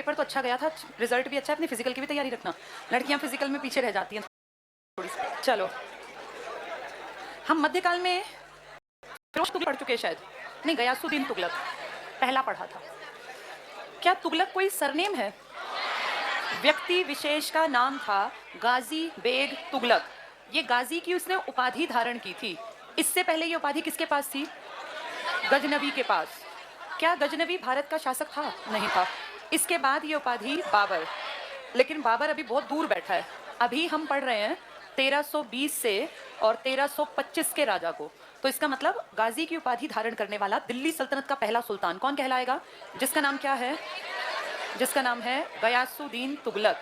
Paper तो अच्छा गया था, रिजल्ट भी अच्छा है, अपनी फिजिकल की भी तैयारी रखना। लड़कियां फिजिकल में पीछे रह जाती हैं थोड़ी सी। चलो, हम मध्यकाल में फिरोज तुगलक पढ़ चुके शायद, नहीं गयासुद्दीन तुगलक पहला पढ़ा था। क्या तुगलक कोई सरनेम है? व्यक्ति विशेष का नाम था गाजी बेग तुगलक। ये गाजी की उसने उपाधि धारण की थी। इससे पहले ये उपाधि किसके पास थी? गजनवी के पास। क्या गजनवी भारत का शासक था? नहीं था। इसके बाद ये उपाधि बाबर, लेकिन बाबर अभी बहुत दूर बैठा है। अभी हम पढ़ रहे हैं 1320 से और 1325 के राजा को। तो इसका मतलब गाजी की उपाधि धारण करने वाला दिल्ली सल्तनत का पहला सुल्तान कौन कहलाएगा? जिसका नाम क्या है? जिसका नाम है गयासुद्दीन तुगलक।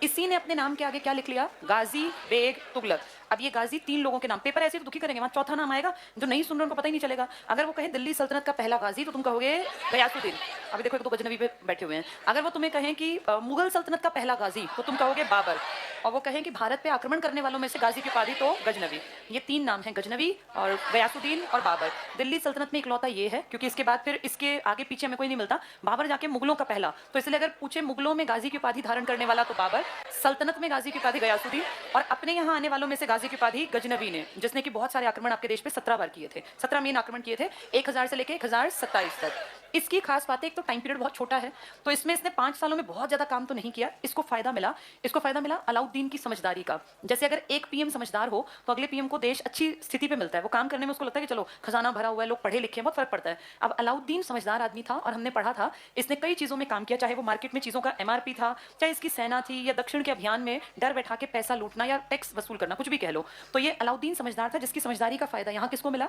इसी ने अपने नाम के आगे क्या लिख लिया? गाजी बेग तुगलक। अब ये गाजी 3 लोगों के नाम, पेपर ऐसे तो दुखी करेंगे, वहां चौथा नाम आएगा जो नहीं सुन रहे उनको पता ही नहीं चलेगा। अगर वो कहे दिल्ली सल्तनत का पहला गाजी तो तुम कहोगे गयासुद्दीन। अभी देखो एक तो गजनवी पे बैठे हुए हैं। अगर वो तुम्हें कहें कि मुगल सल्तनत का पहला गाजी तो तुम कहोगे बाबर। और वो कहें कि भारत पे आक्रमण करने वालों में से गाजी की उपाधि तो गजनवी। ये 3 नाम हैं, गजनवी और गयासुद्दीन और बाबर। दिल्ली सल्तनत में इकलौता ये है, क्योंकि इसके बाद फिर इसके आगे पीछे हमें कोई नहीं मिलता। बाबर जाके मुगलों का पहला, तो इसलिए अगर पूछे मुगलों में गाजी की उपाधि धारण करने वाला तो बाबर, सल्तनत में गाजी की उपाधि गयासुद्दीन, और अपने यहाँ आने वालों में से गाजी की उपाधि गजनवी ने, जिसने कि बहुत सारे आक्रमण आपके देश पे 17 बार किए थे। 17 मेन आक्रमण किए थे, 1000 से लेकर 1027 तक। इसकी खास बात है, एक तो टाइम पीरियड बहुत छोटा है, तो इसमें इसने 5 सालों में बहुत ज्यादा काम तो नहीं किया। इसको फायदा मिला अलाउद्दीन की समझदारी का। जैसे अगर एक पीएम समझदार हो तो अगले पीएम को देश अच्छी स्थिति पे मिलता है, वो काम करने में उसको लगता है कि चलो खजाना भरा हुआ है, लोग पढ़े लिखे हैं, बहुत फर्क पड़ता है। अब अलाउद्दीन समझदार आदमी था और हमने पढ़ा था इसने कई चीजों में काम किया, चाहे वो मार्केट में चीजों का एमआरपी था, चाहे इसकी सेना थी, या दक्षिण के अभियान में डर बैठा के पैसा लूटना या टैक्स वसूल करना, कुछ भी कह लो। तो ये अलाउद्दीन समझदार था, जिसकी समझदारी का फायदा यहाँ किसको मिला?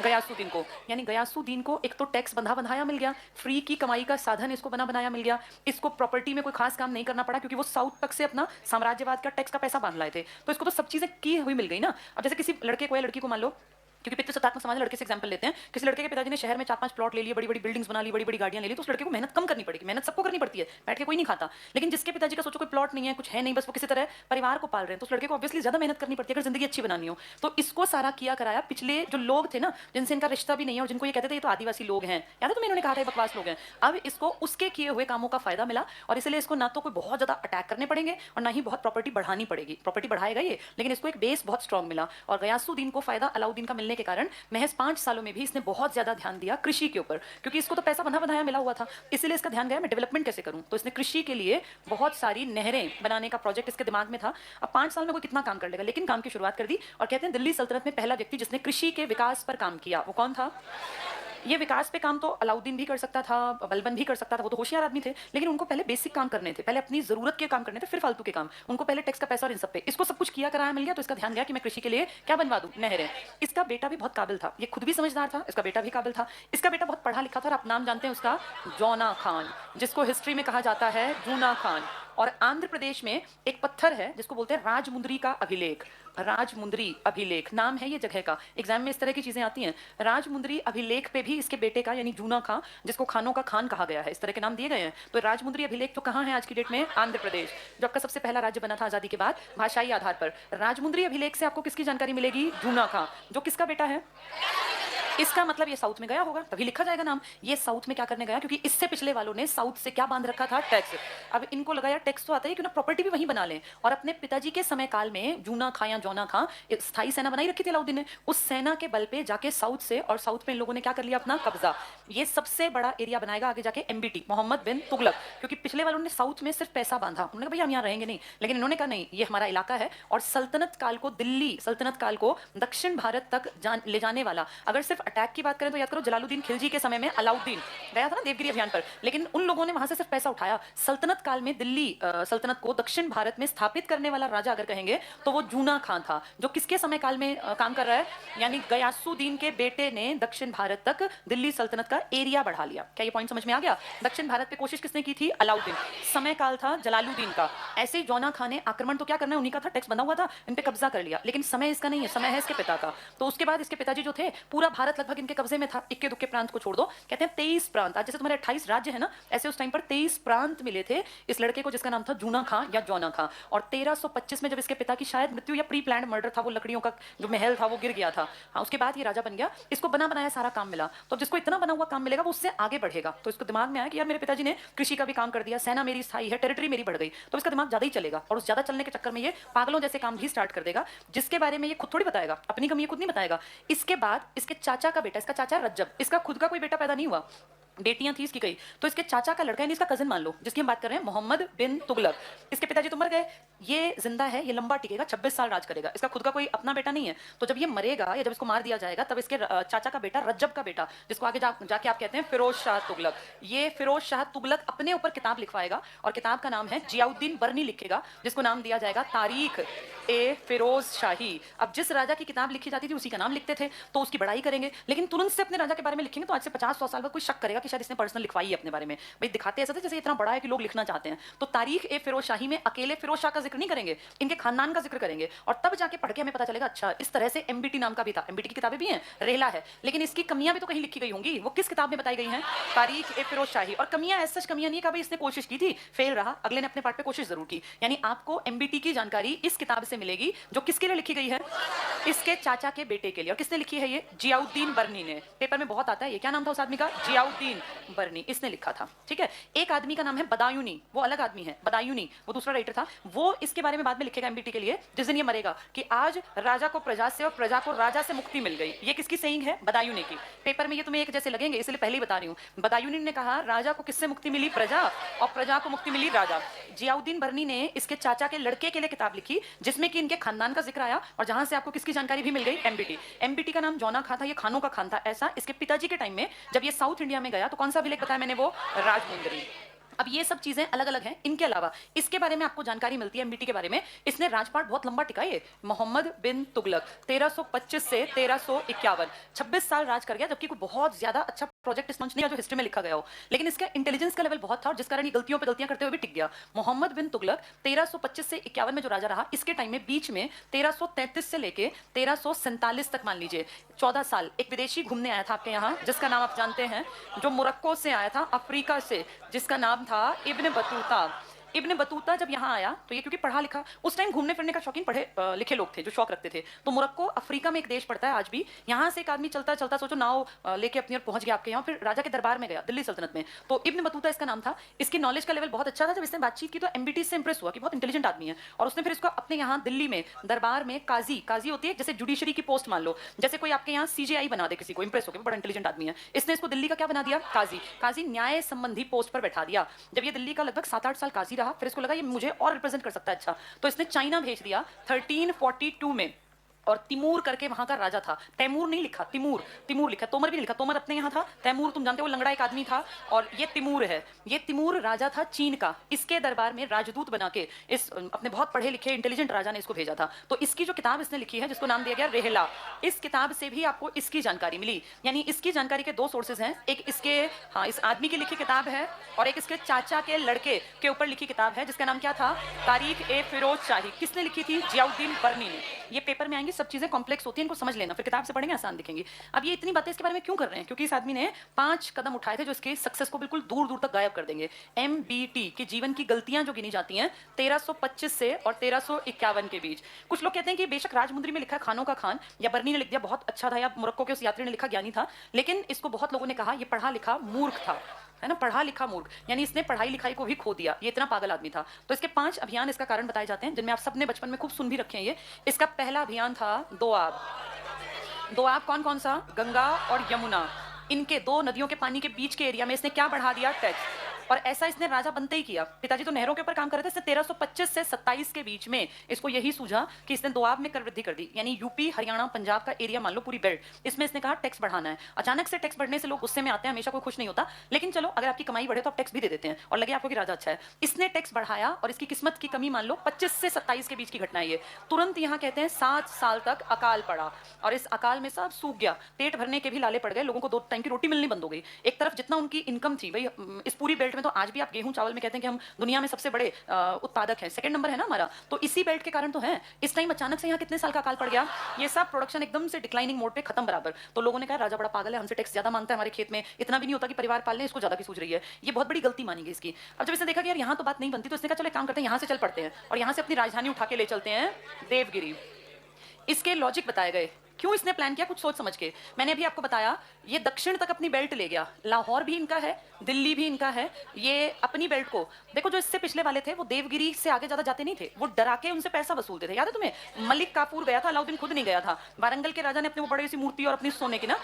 गयासुद्दीन को। यानी गयासुद्दीन को एक तो टैक्स बंधाया मिल गया, फ्री की कमाई का साधन इसको बनाया मिल गया। इसको प्रॉपर्टी में कोई खास काम नहीं करना पड़ा, क्योंकि वो साउथ तक से अपना साम्राज्यवाद का टैक्स का पैसा बांध लाए थे। तो इसको तो सब चीजें की हुई मिल गई ना। अब जैसे किसी लड़के को या लड़की को मान लो, क्योंकि पितृसत्तात्मक समाज, लड़के से एग्जांपल लेते हैं, किसी लड़के के पिताजी ने शहर में 4-5 प्लॉट ले लिए, बड़ी बड़ी बिल्डिंग्स बना ली, बड़ी बड़ी गाड़ियां ले ली, तो उस लड़के को मेहनत कम करनी पड़ेगी। मेहनत सबको करनी पड़ती है, बैठ के कोई नहीं खाता। लेकिन जिसके पिताजी का सोचो कोई प्लॉट नहीं है, कुछ है नहीं, बस वो किसी तरह परिवार को पाल रहे हैं, तो उस लड़के को ऑब्वियसली ज्यादा मेहनत करनी पड़ती है अगर जिंदगी अच्छी बनानी हो। तो इसको सारा किया कराया पिछले जो लोग थे ना, जिनसे इनका रिश्ता भी नहीं है और जिनको ये कहते थे ये तो आदिवासी लोग हैं, याद है तुम्हें, इन्होंने कहा था बकवास लोग हैं। अब इसको उसके किए हुए कामों का फायदा मिला, और इसलिए इसको ना तो कोई बहुत ज्यादा अटैक करने पड़ेंगे और ना ही बहुत प्रॉपर्टी बढ़ानी पड़ेगी। प्रॉपर्टी बढ़ाएगा ये, लेकिन इसको एक बेस बहुत स्ट्रॉन्ग मिला। और गयासुद्दीन को फायदा अलाउद्दीन का मिलने के कारण महज 5 सालों में भी इसने बहुत ज्यादा ध्यान दिया कृषि के ऊपर, क्योंकि इसको तो पैसा बंधाया मिला हुआ था, इसलिए इसका ध्यान गया मैं डेवलपमेंट कैसे करूं। तो इसने कृषि के लिए बहुत सारी नहरें बनाने का प्रोजेक्ट इसके दिमाग में था। अब 5 साल में कोई कितना काम कर लेगा, लेकिन काम की शुरुआत कर दी। और कहते हैं दिल्ली सल्तनत में पहला व्यक्ति जिसने कृषि के विकास पर काम किया, वो कौन था? ये विकास पे काम तो अलाउद्दीन भी कर सकता था, बलबन भी कर सकता था, वो तो होशियार आदमी थे, लेकिन उनको पहले बेसिक काम करने थे, पहले अपनी जरूरत के काम करने थे, फिर फालतू के काम। उनको पहले टैक्स का पैसा और इन सब पे, इसको सब कुछ किया कराया मिल गया, तो इसका ध्यान गया कि मैं कृषि के लिए क्या बनवा दूं? नहरें। इसका बेटा भी बहुत काबिल था, ये खुद भी समझदार था, इसका बेटा भी काबिल था। इसका बेटा बहुत पढ़ा लिखा था, और आप नाम जानते हैं उसका, जौना खान, जिसको हिस्ट्री में कहा जाता है जूना खान। और आंध्र प्रदेश में एक पत्थर है जिसको बोलते हैं राजमुंद्री का अभिलेख। राजमुंद्री अभिलेख नाम है ये जगह का, एग्जाम में इस तरह की चीजें आती हैं। राजमुंद्री अभिलेख पे भी इसके बेटे का, यानी जूना खान, जिसको खानों का खान कहा गया है, इस तरह के नाम दिए गए हैं। तो राजमुंद्री अभिलेख तो कहाँ है आज की डेट में? आंध्र प्रदेश, जो आपका सबसे पहला राज्य बना था आजादी के बाद भाषाई आधार पर। राजमुंद्री अभिलेख से आपको किसकी जानकारी मिलेगी? जूना खान, जो किसका बेटा है? इसका मतलब ये साउथ में गया होगा, तभी लिखा जाएगा नाम। ये साउथ में क्या करने गया? क्योंकि इससे पिछले वालों ने साउथ से क्या बांध रखा था? टैक्स। अब इनको लगाया टैक्स तो आता है, क्यों ना प्रॉपर्टी भी वहीं बना लें। और अपने पिताजी के समय काल में जूना खां या जौना खां एक स्थायी सेना बनाई रखी थी अलाउद्दीन ने, उस सेना के बल पे जाके साउथ से, और साउथ में इन लोगों ने क्या कर लिया? अपना कब्जा। ये सबसे बड़ा एरिया बनाएगा आगे जाके एमबीटी, मोहम्मद बिन तुगलक, क्योंकि पिछले वालों ने साउथ में सिर्फ पैसा बांधा, उन्होंने कहा भैया हम यहाँ रहेंगे नहीं, लेकिन इन्होंने कहा नहीं, ये हमारा इलाका है। और सल्तनत काल को, दिल्ली सल्तनत काल को दक्षिण भारत तक ले जाने वाला, अगर सिर्फ अटैक की बात करें तो याद करो जलालुद्दीन खिलजी के समय में अलाउद्दीन गया था ना देवगिरी अभियान पर, लेकिन उन लोगों ने वहां से सिर्फ पैसा उठाया। सल्तनत काल में दिल्ली सल्तनत को दक्षिण भारत में स्थापित करने वाला राजा अगर कहेंगे तो वो जूना खान था, जो किसके समय काल में काम कर रहा है? यानी गयासुद्दीन के बेटे ने दक्षिण भारत तक दिल्ली सल्तनत का एरिया बढ़ा लिया। क्या ये पॉइंट समझ में आ गया? दक्षिण भारत पे कोशिश किसने की थी? अलाउद्दीन। समय काल था जलालुद्दीन का। ऐसे ही जौना खान ने आक्रमण तो क्या करना है, उन्हीं का था, टैक्स बंधा हुआ था, इन पे कब्जा कर लिया, लेकिन समय इसका नहीं है, समय है इसके पिता का। तो उसके बाद इसके पिताजी जो थे पूरा भारत भारत लगभग इनके कब्जे में था, इक्के दुक्के प्रांत को छोड़ दो। कहते हैं 23 प्रांत, आज जैसे तुम्हारे 28 राज्य है ना, ऐसे उस टाइम पर 23 प्रांत मिले थे इस लड़के को जिसका नाम था जूना खां या जौना खां। और 1325 में जब इसके पिता की शायद मृत्यु या प्री प्लान्ड मर्डर था, वो लकड़ियों का जो महल था वो गिर गया था, हाँ, उसके बाद ये राजा बन गया। इसको बना बनाया सारा काम मिला, तो जिसको इतना बना हुआ काम मिलेगा वो उससे आगे बढ़ेगा। तो इसको दिमाग में आया कि यार मेरे पिताजी ने कृषि का भी काम कर दिया, सेना मेरी स्थायी है, टेरिटरी मेरी बढ़ गई, तो इसका दिमाग ज्यादा ही चलेगा और उस ज्यादा चलने के चक्कर में ये पागलों जैसे काम भी स्टार्ट कर देगा, जिसके बारे में ये खुद थोड़ी बताएगा, अपनी कमी ये खुद नहीं बताएगा। इसके बाद इसके चाचा का बेटा, इसका चाचा रज्जब, इसका खुद का कोई बेटा पैदा नहीं हुआ, बेटियां थी इसकी कई, तो इसके चाचा का लड़का है, इसका कजिन मान लो, जिसकी हम बात कर रहे हैं, मोहम्मद बिन तुगलक। इसके पिताजी तो मर गए, ये जिंदा है, ये लंबा टिकेगा, 26 साल राज करेगा, इसका खुद का कोई अपना बेटा नहीं है। तो जब ये मरेगा या जब इसको मार दिया जाएगा, तब इसके चाचा का बेटा रज्जब का बेटा, जिसको आगे जाके आप कहते हैं फिरोज शाह तुगलक, ये फिरोज शाह तुगलक अपने ऊपर किताब लिखवाएगा और किताब का नाम है जियाउद्दीन बरनी लिखेगा, जिसको नाम दिया जाएगा तारीख ए फिरोज शाही। अब जिस राजा की किताब लिखी जाती थी उसी का नाम लिखते थे, तो उसकी बड़ाई करेंगे, लेकिन तुरंत से अपने राजा के बारे में लिखेंगे तो आज से 50-100 साल बाद कोई शक करेगा कि शायद इसने पर्सनल लिखवाई है अपने बारे में। भाई दिखाते ऐसा था जैसे इतना बड़ा है कि लोग लिखना चाहते हैं। तो तारीख ए फिरोज शाही में अकेले फिरोज शाह का जिक्र नहीं करेंगे, इनके खानदान का जिक्र करेंगे, और तब जाके पढ़ के हमें पता चलेगा अच्छा इस तरह से एमबीटी नाम का भी था। एमबीटी की किताबें भी हैं, रेहला है, लेकिन इसकी कमियां भी तो कहीं लिखी गई होंगी, वो किस किताब में बताई गई हैं? तारीख ए फिरोज शाही। और कमियां ऐसा कमियां नहीं है कि भाई इसने कोशिश की थी, फेल रहा, अगले ने अपने पार्ट पे कोशिश जरूर की। यानी आपको एमबीटी की जानकारी इस किताब से मिलेगी, जो किसके लिए लिखी गई है? इसके चाचा के बेटे के लिए। और किसने लिखी है ये? जियाउद्दीन बरनी ने। पेपर में बहुत आता है ये, क्या नाम था उस आदमी का? जियाउद्दीन बरनी, इसने लिखा था। ठीक है, एक आदमी का नाम है बदायूनी, वो अलग आदमी है, बदायूनी वो दूसरा राइटर था, वो इसके बारे में बाद में लिखेगा एमबीटी के लिए, जिस दिन ये मरेगा, कि आज राजा को प्रजा से और प्रजा को राजा से मुक्ति मिल गई। ये किसकी सेइंग है? बदायूनी की। पेपर में ये तुम्हें एक जैसे लगेंगे, इसलिए पहले ही बता रही हूँ। बदायूनी ने कहा राजा को किससे मुक्ति मिली? प्रजा, और प्रजा को मुक्ति मिली राजा। जियाउद्दीन बरनी ने इसके चाचा के लड़के के लिए किताब लिखी, जिसमें कि इनके खानदान का जिक्र आया और जहां से आपको किसकी जानकारी भी मिल गई? एमबीटी। एमबीटी का नाम जौना खां था, ये खानों का खान था। ऐसा इसके पिताजी के टाइम में जब ये साउथ इंडिया में गया तो कौन सा अभिलेख बताया मैंने? वो राजमुंदरी। अब ये सब चीजें अलग अलग हैं। इनके अलावा इसके बारे में आपको जानकारी मिलती है एमबीटी के बारे में, इसने राजपाट बहुत लंबा टिका है, मोहम्मद बिन तुगलक 1325 से 1351, 26 साल राज कर गया, जबकि कोई बहुत ज्यादा अच्छा प्रोजेक्ट इस मंच नहीं जो हिस्ट्री में लिखा गया हो, लेकिन इसका इंटेलिजेंस का लेवल बहुत था और जिस कारण ये गलतियों पे गलतियां करते हुए भी टिक गया। मोहम्मद बिन तुगलक 1325 से 51 में जो राजा रहा, इसके टाइम में बीच में 1333 से लेके 1347 तक मान लीजिए 14 साल एक विदेशी घूमने आया था आपके यहाँ, जिसका नाम आप जानते हैं, जो मोरक्को से आया था, अफ्रीका से, जिसका नाम था इब्न बतूता। इब्न बतूता जब यहाँ आया तो ये क्योंकि पढ़ा लिखा, उस टाइम घूमने फिरने का शौकीन पढ़े लिखे लोग थे जो शौक रखते थे, तो मोरक्को अफ्रीका में एक देश पड़ता है आज भी। यहाँ से एक आदमी चलता चलता सोचो नाव लेके अपनी ओर पहुंच गया आपके यहाँ, फिर राजा के दरबार में गया दिल्ली सल्तनत में, तो इब्न बतूता इसका नाम था। इसकी नॉलेज का लेवल बहुत अच्छा था। जब इसने बातचीत की तो एमबीटी से इंप्रेस हुआ कि बहुत इंटेलिजेंट आदमी है, और उसने फिर इसको अपने यहाँ दिल्ली में दरबार में काजी, काजी होती है जैसे जुडिशरी की पोस्ट मान लो, जैसे कोई आपके यहाँ सीजेआई बना दे किसी को, इंप्रेस होकर बड़ा इंटेलिजेंट आदमी है, इसने इसको दिल्ली का क्या बना दिया? काजी। काजी न्याय संबंधी पोस्ट पर बैठा दिया। जब ये दिल्ली का लगभग 7-8 साल काजी रहा, फिर इसको लगा ये मुझे और रिप्रेजेंट कर सकता है अच्छा, तो इसने चाइना भेज दिया 1342 में, और तिमूर करके वहां का राजा था, तैमूर नहीं लिखा, तिमूर, तिमूर लिखा, तोमर भी नहीं लिखा, तोमर अपने यहाँ था, तैमूर तुम जानते हो लंगड़ा एक आदमी था, और ये तिमूर है। ये तिमूर राजा था चीन का, इसके दरबार में राजदूत बना के इस अपने बहुत पढ़े लिखे इंटेलिजेंट राजा ने इसको भेजा था। तो इसकी जो किताब इसने लिखी है जिसको नाम दिया गया रेहला, इस किताब से भी आपको इसकी जानकारी मिली। यानी इसकी जानकारी के दो सोर्सेज हैं, एक इसके हाँ इस आदमी की लिखी किताब है, और एक इसके चाचा के लड़के के ऊपर लिखी किताब है जिसका नाम क्या था? तारीख ए फिरोज शाही। किसने लिखी थी? जियाउद्दीन बरनी ने। ये पेपर में आएंगे, सब चीजें कॉम्प्लेक्स होती है, इनको समझ लेना, फिर किताब से पढ़ेंगे आसान दिखेंगी। अब ये इतनी बातें इसके बारे में क्यों कर रहे हैं? क्योंकि इस आदमी ने 5 कदम उठाए थे जो इसके सक्सेस को बिल्कुल दूर दूर तक गायब कर देंगे। एमबीटी के जीवन की गलतियां जो गिनी जाती हैं 1325 से और 1351 के बीच। कुछ लोग कहते हैं कि बेशक राजमुंद्री में लिखा है खानों का खान, या बरनी ने लिख दिया बहुत अच्छा था, या मोरक्को के उस यात्री ने लिखा ज्ञानी था, लेकिन इसको बहुत लोगों ने कहा ये पढ़ा लिखा मूर्ख था, है ना, पढ़ा लिखा मूर्ख, यानी इसने पढ़ाई लिखाई को भी खो दिया, ये इतना पागल आदमी था। तो इसके 5 अभियान इसका कारण बताए जाते हैं, जिनमें आप सबने बचपन में खूब सुन भी रखे हैं। ये इसका पहला अभियान था दोआब। दोआब कौन कौन सा? गंगा और यमुना, इनके 2 नदियों के पानी के बीच के एरिया में इसने क्या बढ़ा दिया? टैक्स। और ऐसा इसने राजा बनते ही किया। पिताजी तो नहरों के ऊपर काम कर रहे थे, इसने 1325 से 27 के बीच में इसको यही सूझा कि इसने दोआब में कर वृद्धि कर दी, यानी यूपी हरियाणा पंजाब का एरिया मान लो पूरी बेल्ट, इसमें इसने कहा टैक्स बढ़ाना है। अचानक से टैक्स बढ़ने से लोग गुस्से में आते हैं, हमेशा कोई खुश नहीं होता, लेकिन चलो अगर आपकी कमाई बढ़े तो आप टैक्स भी दे देते हैं और लगे आपको कि राजा अच्छा है। इसने टैक्स बढ़ाया और इसकी किस्मत की कमी मान लो 25 से 27 के बीच की घटना है ये। तुरंत यहाँ कहते हैं 7 साल तक अकाल पड़ा, और इस अकाल में सब सूख गया, पेट भरने के भी लाले पड़ गए, लोगों को 2 टाइम की रोटी मिलनी बंद हो गई। एक तरफ जितना उनकी इनकम थी भाई इस पूरी बेल्ट में तो आज भी आप गेहूं चावल में कहते हैं कि हम दुनिया में सबसे बड़े उत्पादक हैं, सेकंड नंबर है ना हमारा, तो इसी बेल्ट के कारण तो है। इस टाइम अचानक से यहाँ कितने साल का अकाल पड़ गया, ये सब प्रोडक्शन एकदम से डिक्लाइनिंग मोड पे खत्म बराबर। तो लोगों ने कहा राजा बड़ा पागल है, हमसे टैक्स ज्यादा मांगता है, हमारे खेत में इतना भी नहीं होता कि परिवार पालने, इसको ज्यादा की सूझ रही है। ये बहुत बड़ी गलती मानी गई इसकी। अब जब इसने देखा कि यार यहाँ तो बात नहीं बनती, तो इसने कहा चलो एक काम करते हैं, यहाँ से चल पड़ते हैं और यहाँ से अपनी राजधानी उठा के ले चलते हैं देवगिरी। इसके लॉजिक बताए गए क्यों इसने प्लान किया, कुछ सोच समझ के। मैंने अभी आपको बताया ये दक्षिण तक अपनी बेल्ट ले गया, लाहौर भी इनका है, दिल्ली भी इनका है, ये अपनी बेल्ट को देखो। जो इससे पिछले वाले थे वो देवगिरी से आगे ज्यादा जाते नहीं थे, वो डरा के उनसे पैसा वसूलते थे, याद है तुम्हें? मलिक काफूर गया था, अलाउद्दीन खुद नहीं गया था। वारंगल के राजा ने अपनी वो बड़ी सी मूर्ति और अपनी सोने की ना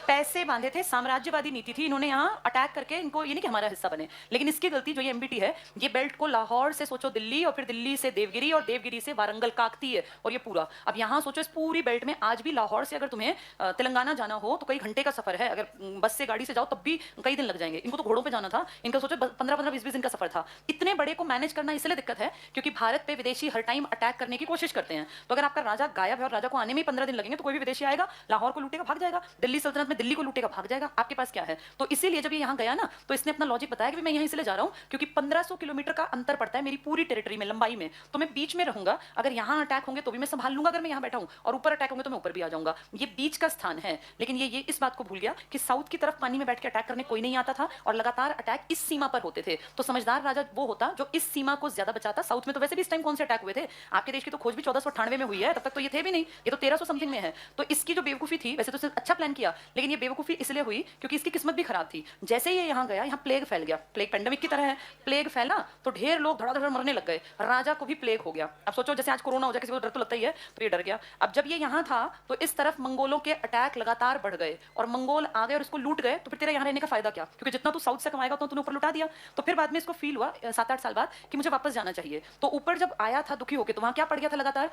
पैसे बांधे थे, साम्राज्यवादी नीति थी, इन्होंने यहाँ अटैक करके इनको ये नहीं कि हमारा हिस्सा बने। लेकिन इसकी गलती जो ये एमबीटी है, ये बेल्ट को लाहौर से सोचो दिल्ली, और फिर दिल्ली से देवगिरी, और देवगिरी से वारंगल काकती है, और ये पूरा। अब यहाँ सोचो इस पूरी बेल्ट में आज भी लाहौर से अगर तुम्हें तेलंगाना जाना हो तो कई घंटे का सफर है, अगर बस से गाड़ी से जाओ तब भी कई दिन लग जाएंगे। इनको तो घोड़ों पे जाना था, इनका सोचो 15-20 दिन का सफर था। इतने बड़े को मैनेज करना इसलिए दिक्कत है क्योंकि भारत पे विदेशी हर टाइम अटैक करने की कोशिश करते हैं। तो अगर आपका राजा गायब है और राजा को आने में 15 दिन लगेंगे, तो कोई भी विदेशी आएगा, लाहौर को लूटेगा, भाग जाएगा, दिल्ली सल्तनत में दिल्ली को लूटेगा, भाग जाएगा, आपके पास क्या है। तो इसीलिए जब ये यहाँ गया ना, तो इसने अपना लॉजिक बताया कि मैं यहाँ इसलिए जा रहा हूँ क्योंकि 1500 किलोमीटर का अंतर पड़ता है मेरी पूरी टेरिटरी में, लंबाई में, तो मैं बीच में रहूंगा। अगर यहाँ अटैक होंगे तो भी मैं संभाल लूंगा, अगर मैं यहाँ बैठा हूँ, और ऊपर अटैक होंगे तो मैं ऊपर भी आ जाऊंगा। ये बीच का स्थान है। लेकिन ये इस बात को भूल गया कि साउथ की तरफ पानी में बैठ के अटैक करने कोई नहीं आता था, और लगातार अटैक इस सीमा पर होते थे। तो समझदार राजा वो होता जो इस सीमा को ज्यादा बचाता। साउथ में तो वैसे भी इस टाइम कौन से अटैक हुए थे, आपके देश की तो खोज भी 1498 में हुई है, तब तक तो ये थे भी नहीं, ये तो 1300 समथिंग में है। तो इसकी जो बेवकूफी थी, वैसे तो इसने अच्छा प्लान किया, लेकिन ये बेवकूफी इसलिए हुई क्योंकि इसकी किस्मत भी खराब थी। जैसे ये यहाँ गया, यहाँ प्लेग फैल गया, प्लेग पेंडेमिक की तरह है, प्लेग फैला तो ढेर लोग धड़ाधड़ मरने लग गए, राजा को भी प्लेग हो गया। अब सोचो जैसे आज कोरोना हो जाए, किसी को डर तो लगता ही है, तो ये डर गया। अब जब ये यहाँ था तो इस तरफ मंगोलों के अटैक लगातार बढ़ गए, और मंगोल आ गए और इसको लूट गए, तो फिर तेरा यहाँ रहने का फायदा क्या, क्योंकि जितना तू साउथ से कमाएगा उतना तूने ऊपर लुटा दिया। तो फिर बाद में इसको फील हुआ 7-8 साल बाद कि मुझे वापस जाना चाहिए। तो ऊपर जब आया था दुखी होके, तो वहां क्या पड़ गया था लगातार।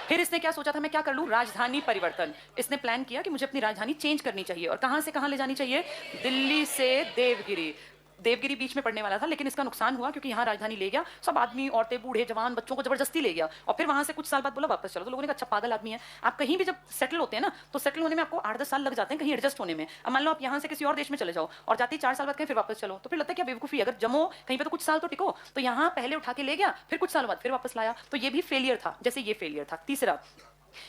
फिर इसने क्या सोचा था, मैं क्या कर लूं, राजधानी परिवर्तन। इसने प्लान किया कि मुझे अपनी राजधानी चेंज करनी चाहिए, और कहां से कहां ले जानी चाहिए, दिल्ली से देवगिरी। देवगिरी बीच में पड़ने वाला था, लेकिन इसका नुकसान हुआ क्योंकि यहाँ राजधानी ले गया, सब आदमी, औरतें, बूढ़े, जवान, बच्चों को जबरदस्ती ले गया, और फिर वहां से कुछ साल बाद बोला वापस चलो। तो लोगों ने कहा अच्छा पागल आदमी है। आप कहीं भी जब सेटल होते हैं ना, तो सेटल होने में आपको 8-10 साल लग जाते हैं कहीं एडजस्ट होने में। अब मान लो आप यहाँ से किसी और देश में चले जाओ और जाते ही 4 साल बाद कहीं फिर वापस चलो, तो फिर लगता है क्या बेवकूफी, अगर जमो कहीं पे तो कुछ साल तो टिको। तो यहाँ पहले उठा के ले गया, फिर कुछ साल बाद फिर वापस लाया, तो ये भी फेलियर था जैसे ये फेलियर था। तीसरा,